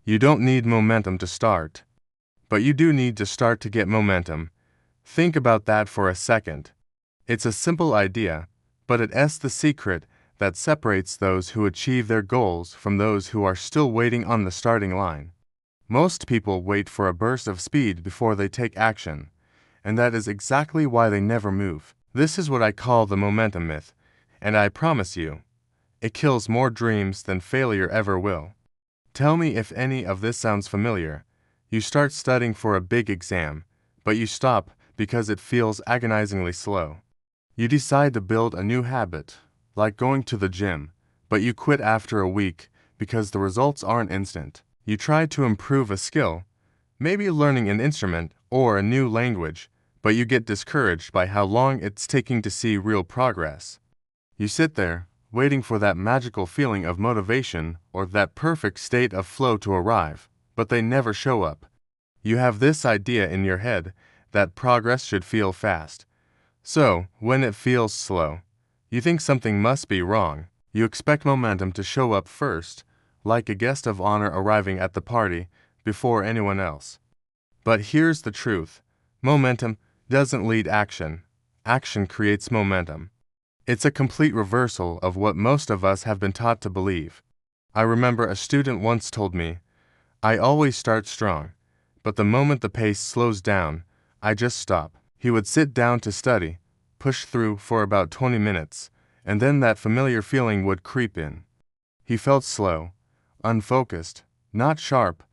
You don't need momentum to start. But you do need to start to get momentum. Think about that for a second. It's a simple idea, but it's the secret that separates those who achieve their goals from those who are still waiting on the starting line. Most people wait for a burst of speed before they take action, and that is exactly why they never move. This is what I call the momentum myth, and I promise you, it kills more dreams than failure ever will. Tell me if any of this sounds familiar. You start studying for a big exam, but you stop because it feels agonizingly slow. You decide to build a new habit, like going to the gym, but you quit after a week because the results aren't instant. You try to improve a skill, maybe learning an instrument or a new language, but you get discouraged by how long it's taking to see real progress. You sit there, waiting for that magical feeling of motivation or that perfect state of flow to arrive, but they never show up. You have this idea in your head that progress should feel fast. So, when it feels slow, you think something must be wrong. You expect momentum to show up first, like a guest of honor arriving at the party before anyone else. But here's the truth. Momentum doesn't lead action. Action creates momentum. It's a complete reversal of what most of us have been taught to believe. I remember a student once told me, "I always start strong, but the moment the pace slows down, I just stop." He would sit down to study, push through for about 20 minutes, and then that familiar feeling would creep in. He felt slow, unfocused, not sharp.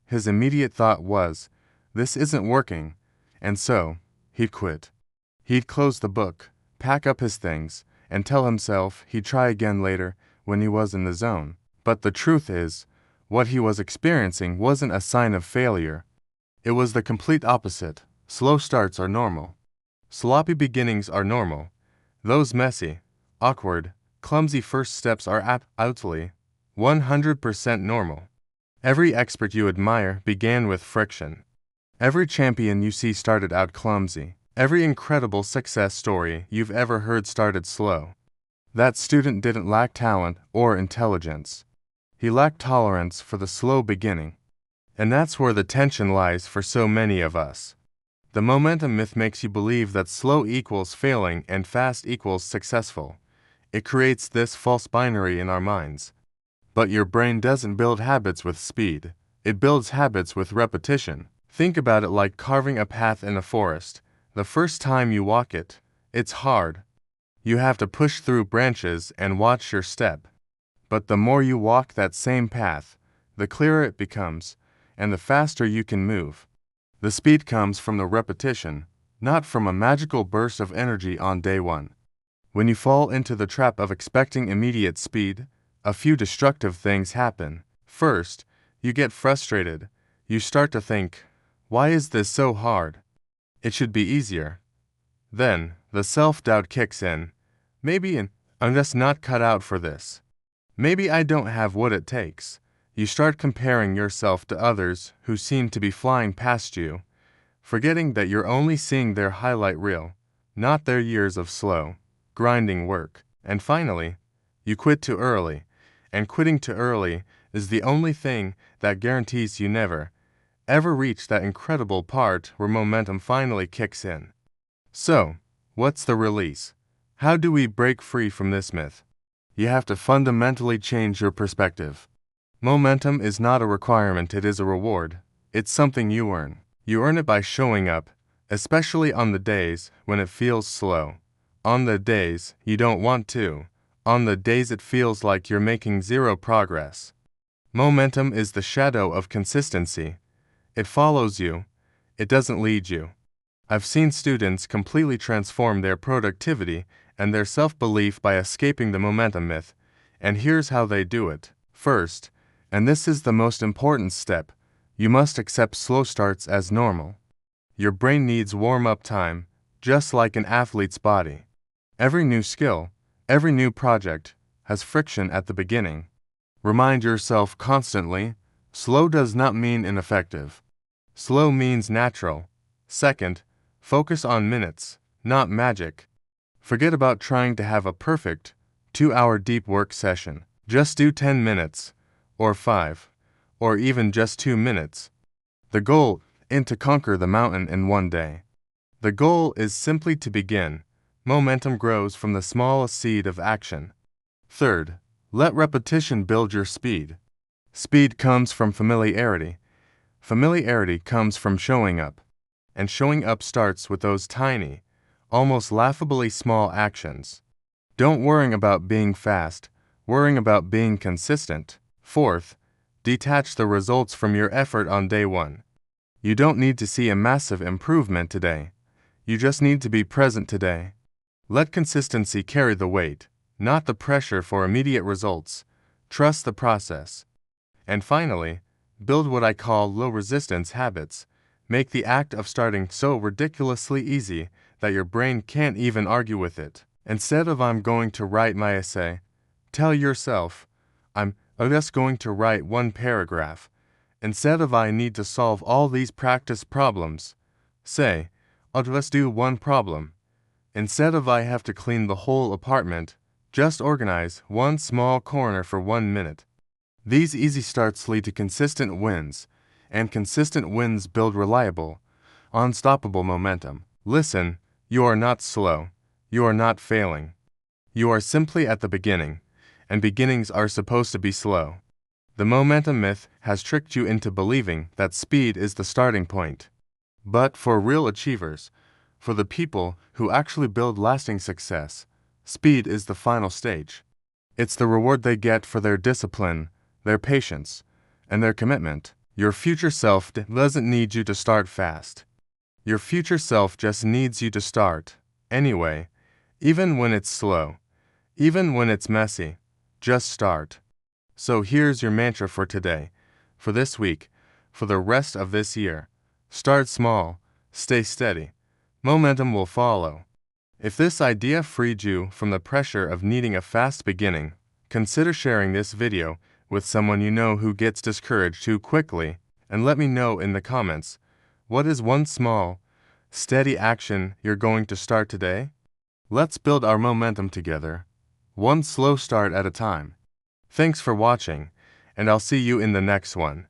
His immediate thought was, "This isn't working," and so, he'd quit. He'd close the book, pack up his things, and tell himself he'd try again later when he was in the zone. But the truth is, what he was experiencing wasn't a sign of failure. It was the complete opposite. Slow starts are normal. Sloppy beginnings are normal. Those messy, awkward, clumsy first steps are absolutely 100% normal. Every expert you admire began with friction. Every champion you see started out clumsy. Every incredible success story you've ever heard started slow. That student didn't lack talent or intelligence. He lacked tolerance for the slow beginning. And that's where the tension lies for so many of us. The momentum myth makes you believe that slow equals failing and fast equals successful. It creates this false binary in our minds. But your brain doesn't build habits with speed. It builds habits with repetition. Think about it like carving a path in a forest. The first time you walk it, it's hard. You have to push through branches and watch your step. But the more you walk that same path, the clearer it becomes, and the faster you can move. The speed comes from the repetition, not from a magical burst of energy on day one. When you fall into the trap of expecting immediate speed, a few destructive things happen. First, you get frustrated. You start to think, "Why is this so hard? It should be easier." Then, the self-doubt kicks in. Maybe I'm just not cut out for this. Maybe I don't have what it takes. You start comparing yourself to others who seem to be flying past you, forgetting that you're only seeing their highlight reel, not their years of slow, grinding work. And finally, you quit too early, and quitting too early is the only thing that guarantees you never, ever reach that incredible part where momentum finally kicks in. So, what's the release? How do we break free from this myth? You have to fundamentally change your perspective. Momentum is not a requirement, it is a reward. It's something you earn. You earn it by showing up, especially on the days when it feels slow, on the days you don't want to, on the days it feels like you're making zero progress. Momentum is the shadow of consistency. It follows you. It doesn't lead you. I've seen students completely transform their productivity and their self-belief by escaping the momentum myth, and here's how they do it. First, and this is the most important step, you must accept slow starts as normal. Your brain needs warm-up time, just like an athlete's body. Every new skill, every new project, has friction at the beginning. Remind yourself constantly, slow does not mean ineffective. Slow means natural. Second, focus on minutes, not magic. Forget about trying to have a perfect 2-hour deep work session. Just do 10 minutes, or 5, or even just 2 minutes. The goal isn't to conquer the mountain in one day. The goal is simply to begin. Momentum grows from the smallest seed of action. Third, let repetition build your speed. Speed comes from familiarity. Familiarity comes from showing up. And showing up starts with those tiny, almost laughably small actions. Don't worry about being fast, worrying about being consistent. Fourth, detach the results from your effort on day one. You don't need to see a massive improvement today. You just need to be present today. Let consistency carry the weight, not the pressure for immediate results. Trust the process. And finally, build what I call low-resistance habits. Make the act of starting so ridiculously easy that your brain can't even argue with it. Instead of "I'm going to write my essay," tell yourself, I'm just going to write one paragraph. Instead of "I need to solve all these practice problems," say, I'll just do one problem. Instead of "I have to clean the whole apartment," just organize one small corner for 1 minute. These easy starts lead to consistent wins, and consistent wins build reliable, unstoppable momentum. Listen, you are not slow. You are not failing. You are simply at the beginning, and beginnings are supposed to be slow. The momentum myth has tricked you into believing that speed is the starting point. But for real achievers, for the people who actually build lasting success, speed is the final stage. It's the reward they get for their discipline, their patience, and their commitment. Your future self doesn't need you to start fast. Your future self just needs you to start, anyway, even when it's slow, even when it's messy. Just start. So here's your mantra for today, for this week, for the rest of this year. Start small, stay steady. Momentum will follow. If this idea freed you from the pressure of needing a fast beginning, consider sharing this video with someone you know who gets discouraged too quickly, and let me know in the comments, what is one small, steady action you're going to start today? Let's build our momentum together, one slow start at a time. Thanks for watching, and I'll see you in the next one.